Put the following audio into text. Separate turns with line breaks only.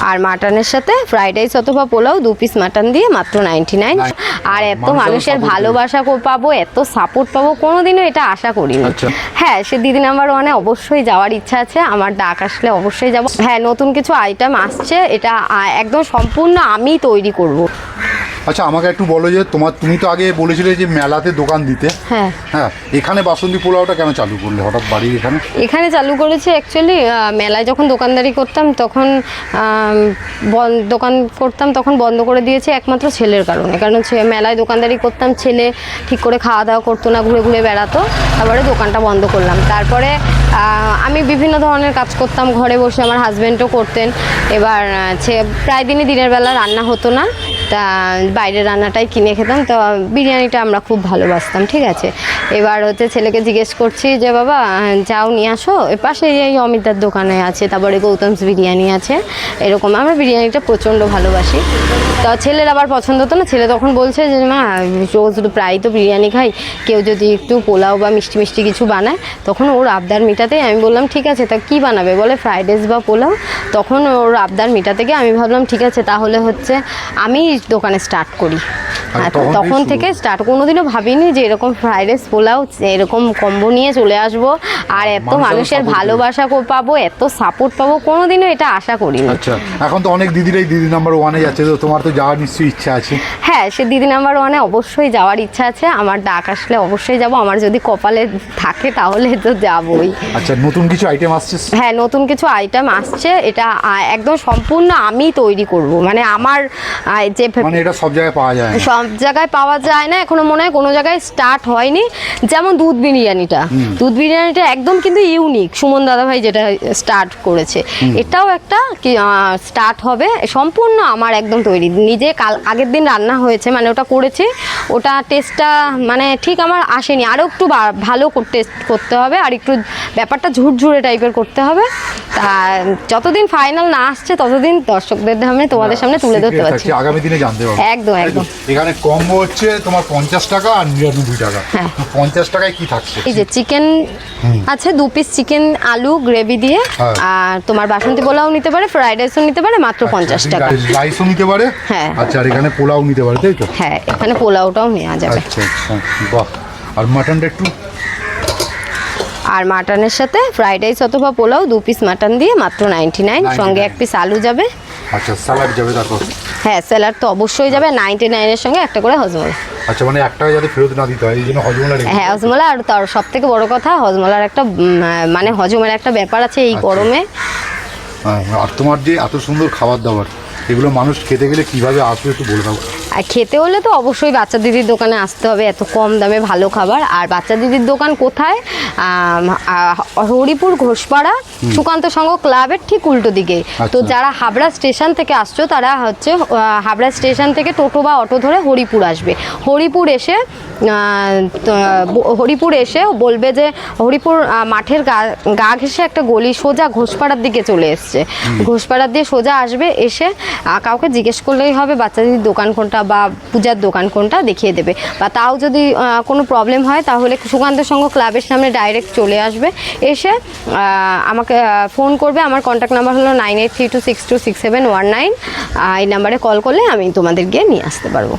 আর মাটনের সাথে fried rice অথবা পোলাও 2 পিস মাটন দিয়ে মাত্র 99। আর এত মানুষের ভালোবাসা পাবো, এত সাপোর্ট পাবো, কোনোদিনও এটা আশা করিনি। হ্যাঁ, সে দিদি নাম্বার 1-এ অবশ্যই যাওয়ার ইচ্ছা আছে, আমার ডাক আসলে অবশ্যই যাব। হ্যাঁ, নতুন কিছু আইটেম আসছে, এটা একদম সম্পূর্ণ আমি তৈরি করব।
আচ্ছা, আমাকে একটু বলো যে তুমি তো আগে বলেছিলে যে মেলাতে দোকান দিতে। হ্যাঁ, এখানে বাসন্তী পোলাওটা কেন চালু করলে হঠাৎ বাড়ির এখানে?
এখানে চালু করেছি অ্যাকচুয়ালি মেলায় যখন দোকানদারি করতাম তখন তখন বন্ধ করে দিয়েছি একমাত্র ছেলের কারণে। কারণ মেলায় দোকানদারি করতাম, ছেলে ঠিক করে খাওয়া দাওয়া করতো না, ঘুরে ঘুরে বেড়াতো, তারপরে দোকানটা বন্ধ করলাম। তারপরে আমি বিভিন্ন ধরনের কাজ করতাম ঘরে বসে, আমার হাজব্যান্ডও করতেন। এবার প্রায় দিনই দিনের বেলা রান্না হতো না, তা বাইরের রান্নাটাই কিনে খেতাম। তো বিরিয়ানিটা আমরা খুব ভালোবাসতাম, ঠিক আছে। এবার ছেলেকে জিজ্ঞেস করছি যে বাবা যাও নিয়ে আসো, এর পাশে এই অমিতার দোকানে আছে, তারপরে গৌতমস বিরিয়ানি আছে, এরকম আমরা বিরিয়ানিটা প্রচণ্ড ভালোবাসি। তা ছেলের আবার পছন্দ হতো না, ছেলে তখন বলছে যে মা রোজ প্রায় তো বিরিয়ানি খাই, কেউ যদি একটু পোলাও বা মিষ্টি মিষ্টি কিছু বানায়। তখন ওর আবদার মিটাতে আমি বললাম ঠিক আছে, তা কী বানাবে বলে ফ্রাইড রাইস বা পোলাও। তখন ওর আবদার মিটাতে গিয়ে আমি ভাবলাম ঠিক আছে তাহলে আমি দোকানে স্টার্ট করি। তখন থেকে স্টার্ট, কোনোদিনও ভাবিনি যে এরকম ফ্রাইড রাইস পোলাও এরকম কম্বো নিয়ে চলে আসবো আর এত মানুষের ভালোবাসা পাবো, এত সাপোর্ট পাবো, কোনোদিনও এটা আশা করিনি।
আচ্ছা, এখন তো অনেক দিদিরাই দিদি নাম্বার 1-এ যাচ্ছে, তো তোমার তো যাওয়ার নিশ্চয়ই ইচ্ছা আছে?
হ্যাঁ, সে দিদি নাম্বার 1-এ অবশ্যই যাওয়ার ইচ্ছা আছে, আমার ডাক আসলে অবশ্যই যাব, আমার যদি কপালে থাকে তাহলে তো যাবই।
আচ্ছা, নতুন কিছু আইটেম আসছে?
হ্যাঁ, নতুন কিছু আইটেম আসছে, এটা একদম সম্পূর্ণ আমি তৈরি করব। মানে আমার যে
এটা সব জায়গায় পাওয়া যায় না,
সব জায়গায় পাওয়া যায় না, এখনো মনে হয় কোনো জায়গায় স্টার্ট হয়নি। যেমন দুধ বিরিয়ানিটা একদম কিন্তু ইউনিক, সুমন দাদাভাই যেটা স্টার্ট করেছে, এটাও একটা স্টার্ট হবে সম্পূর্ণ আমার একদম তৈরি, নিজে আগের দিন রান্না হয়েছে, মানে ওটা করেছি, ওটা টেস্টটা মানে ঠিক আমার আসেনি, আরও একটু ভালো টেস্ট করতে হবে, আর একটু ব্যাপারটা ঝুরঝুরে টাইপের করতে হবে। তা যতদিন ফাইনাল না আসছে ততদিন দর্শকদের সামনে তোমাদের সামনে তুলে ধরতে পারছি,
আগামী দিনে জানতে পারবো।
একদম একদম।
এখানে কম্বো হচ্ছে তোমার 50 টাকা আর 99 টাকা। 50 টাকায় কি থাকছে?
এই যে চিকেন আছে, 2 পিস চিকেন আলু গ্রেভি দিয়ে, আর তোমার বাসন্তী পোলাও নিতে পারে, ফ্রাইড রাইসও নিতে পারে মাত্র 50 টাকা।
রাইসও নিতে পারে? হ্যাঁ। আচ্ছা, আর এখানে পোলাও নিতে পারে, তাই তো?
হ্যাঁ, এখানে পোলাওটাও নেওয়া যাবে।
আচ্ছা আচ্ছা, বাহ। আর মাটনটা একটু?
আর মাটনের সাথে ফ্রাইড রাইস অথবা পোলাও 2 পিস মাটন দিয়ে মাত্র 99, সঙ্গে 1 পিস আলু যাবে।
আচ্ছা, স্যালাড যাবে তারপর?
হ্যাঁ, স্যালাড তো অবশ্যই যাবে, 99 এর সঙ্গে একটা করে হজমলা।
আচ্ছা, মানে একটা যাতে ফেরত না দিতে হয় এই জন্য হজমলা রেখে?
হ্যাঁ, হজমলা। আর তার সব থেকে বড় কথা হজমলার একটা মানে হজমের একটা ব্যাপার আছে এই গরমে।
আর তোমার যে এত সুন্দর খাবার দাবার, এগুলো মানুষ খেতে গেলে কিভাবে আসবে একটু বলে দাও।
আর খেতে হলে তো অবশ্যই বাচ্চা দিদির দোকানে আসতে হবে, এত কম দামে ভালো খাবার। আর বাচ্চা দিদির দোকান কোথায়? হরিপুর ঘোষপাড়া সুকান্ত সংঘ ক্লাবের ঠিক উল্টো দিকে। তো যারা হাবড়া স্টেশন থেকে আসছো তারা হাবড়া স্টেশন থেকে টোটো বা অটো ধরে হরিপুর আসবে। হরিপুর এসে বলবে যে হরিপুর মাঠের গা ঘেঁষে একটা গলি সোজা ঘোষপাড়ার দিকে চলে এসছে, ঘোষপাড়ার দিয়ে সোজা আসবে, এসে কাউকে জিজ্ঞেস করলেই হবে বাচ্চা দিদির দোকান কোনটা বা পূজার দোকান কোনটা, দেখিয়ে দেবে। বা তাও যদি কোনো প্রবলেম হয় তাহলে সুকান্ত সংঘ ক্লাবের সামনে ডাইরেক্ট চলে আসবে, এসে আমাকে ফোন করবে। আমার কন্ট্যাক্ট নাম্বার হলো 9832626719। এই নাম্বারে কল করলে আমি তোমাদের গিয়ে নিয়ে আসতে পারবো।